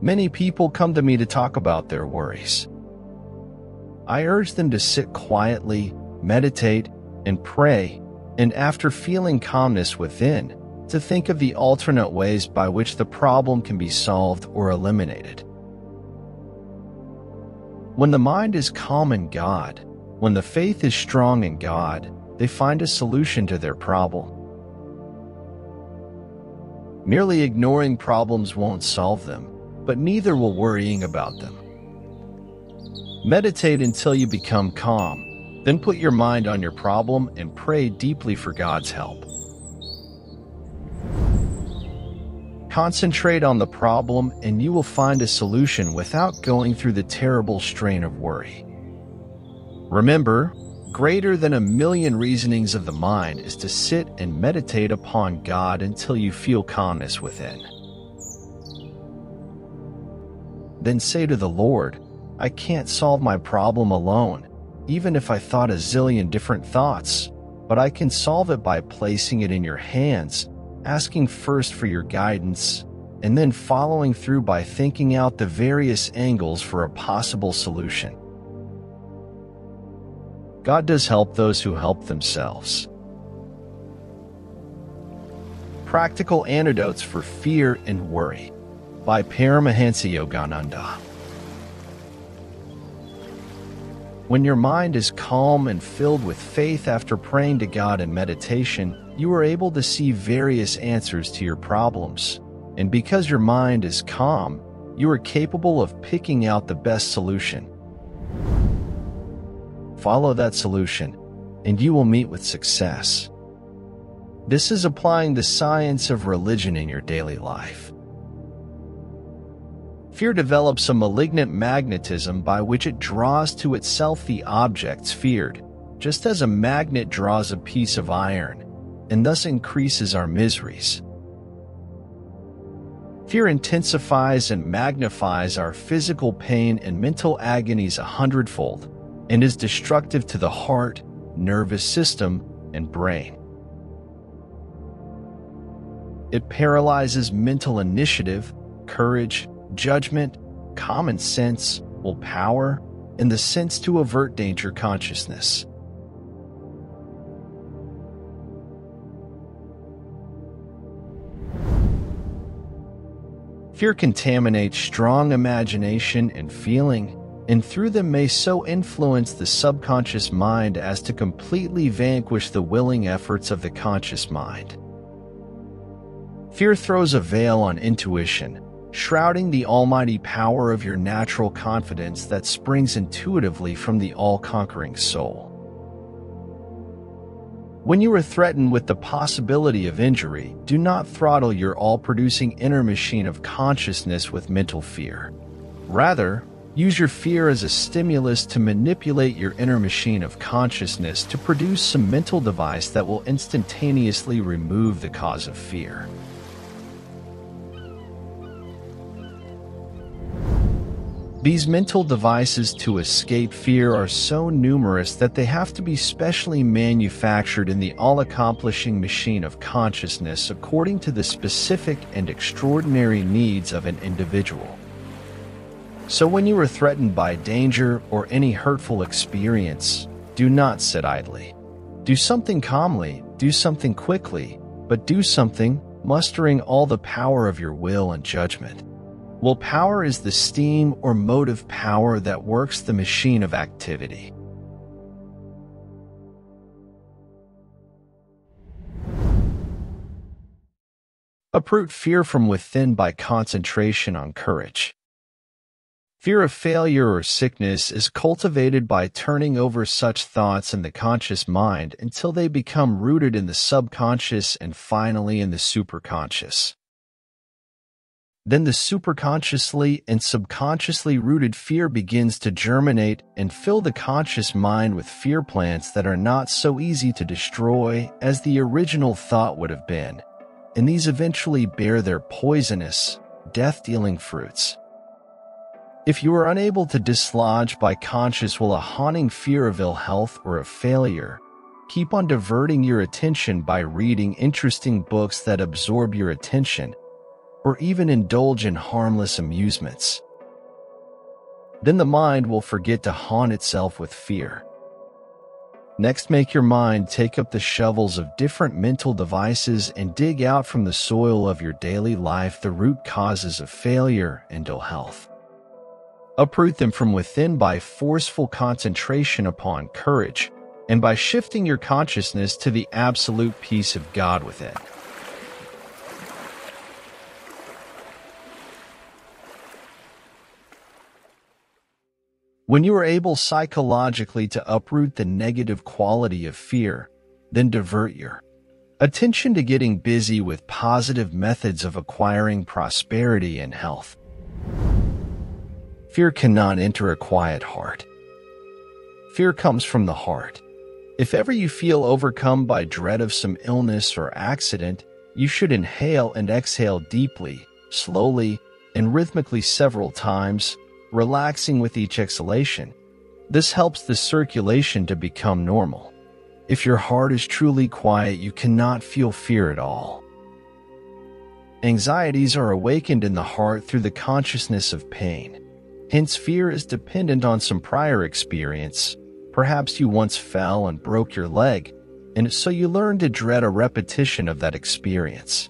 Many people come to me to talk about their worries. I urge them to sit quietly, meditate, and pray, and after feeling calmness within, to think of the alternate ways by which the problem can be solved or eliminated. When the mind is calm in God, when the faith is strong in God, they find a solution to their problem. Merely ignoring problems won't solve them, but neither will worrying about them. Meditate until you become calm, then put your mind on your problem and pray deeply for God's help. Concentrate on the problem and you will find a solution without going through the terrible strain of worry. Remember, greater than 1,000,000 reasonings of the mind is to sit and meditate upon God until you feel calmness within. Then say to the Lord, I can't solve my problem alone, even if I thought a zillion different thoughts, but I can solve it by placing it in your hands, asking first for your guidance, and then following through by thinking out the various angles for a possible solution. God does help those who help themselves. Practical Antidotes for Fear and Worry by Paramahansa Yogananda. When your mind is calm and filled with faith after praying to God in meditation, you are able to see various answers to your problems. And because your mind is calm, you are capable of picking out the best solution. Follow that solution, and you will meet with success. This is applying the science of religion in your daily life. Fear develops a malignant magnetism by which it draws to itself the objects feared, just as a magnet draws a piece of iron, and thus increases our miseries. Fear intensifies and magnifies our physical pain and mental agonies 100-fold, and is destructive to the heart, nervous system, and brain. It paralyzes mental initiative, courage, judgment, common sense, willpower, and the sense to avert danger consciousness. Fear contaminates strong imagination and feeling, and through them may so influence the subconscious mind as to completely vanquish the willing efforts of the conscious mind. Fear throws a veil on intuition, shrouding the almighty power of your natural confidence that springs intuitively from the all-conquering soul. When you are threatened with the possibility of injury, do not throttle your all-producing inner machine of consciousness with mental fear. Rather, use your fear as a stimulus to manipulate your inner machine of consciousness to produce some mental device that will instantaneously remove the cause of fear. These mental devices to escape fear are so numerous that they have to be specially manufactured in the all-accomplishing machine of consciousness according to the specific and extraordinary needs of an individual. So when you are threatened by danger or any hurtful experience, do not sit idly. Do something calmly, do something quickly, but do something, mustering all the power of your will and judgment. Willpower is the steam or motive power that works the machine of activity. Uproot fear from within by concentration on courage. Fear of failure or sickness is cultivated by turning over such thoughts in the conscious mind until they become rooted in the subconscious and finally in the superconscious. Then the superconsciously and subconsciously rooted fear begins to germinate and fill the conscious mind with fear plants that are not so easy to destroy as the original thought would have been, and these eventually bear their poisonous, death-dealing fruits. If you are unable to dislodge by conscious will a haunting fear of ill health or of failure, keep on diverting your attention by reading interesting books that absorb your attention, or even indulge in harmless amusements. Then the mind will forget to haunt itself with fear. Next, make your mind take up the shovels of different mental devices and dig out from the soil of your daily life the root causes of failure and ill health. Uproot them from within by forceful concentration upon courage and by shifting your consciousness to the absolute peace of God within. When you are able psychologically to uproot the negative quality of fear, then divert your attention to getting busy with positive methods of acquiring prosperity and health. Fear cannot enter a quiet heart. Fear comes from the heart. If ever you feel overcome by dread of some illness or accident, you should inhale and exhale deeply, slowly, and rhythmically several times, relaxing with each exhalation. This helps the circulation to become normal. If your heart is truly quiet, you cannot feel fear at all. Anxieties are awakened in the heart through the consciousness of pain. Hence, fear is dependent on some prior experience. Perhaps you once fell and broke your leg, and so you learn to dread a repetition of that experience.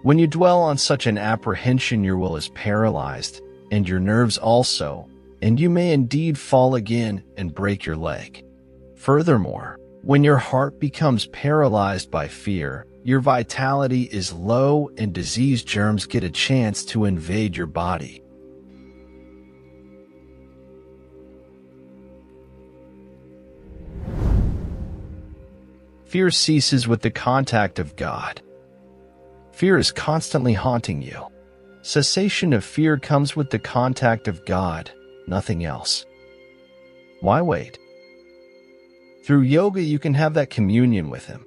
When you dwell on such an apprehension, your will is paralyzed, and your nerves also, and you may indeed fall again and break your leg. Furthermore, when your heart becomes paralyzed by fear, your vitality is low and disease germs get a chance to invade your body. Fear ceases with the contact of God. Fear is constantly haunting you. Cessation of fear comes with the contact of God, nothing else. Why wait? Through yoga, you can have that communion with Him.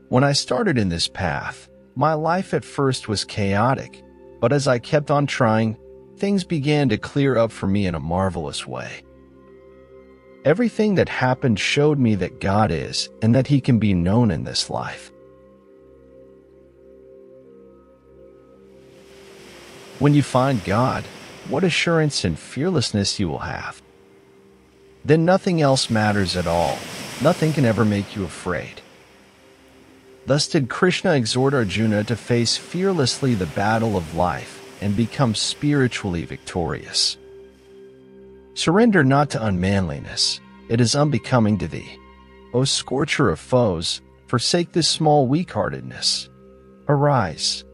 When I started in this path, my life at first was chaotic, but as I kept on trying, things began to clear up for me in a marvelous way. Everything that happened showed me that God is and that He can be known in this life. When you find God, what assurance and fearlessness you will have. Then nothing else matters at all. Nothing can ever make you afraid. Thus did Krishna exhort Arjuna to face fearlessly the battle of life and become spiritually victorious. Surrender not to unmanliness. It is unbecoming to thee. O scorcher of foes, forsake this small weak-heartedness. Arise,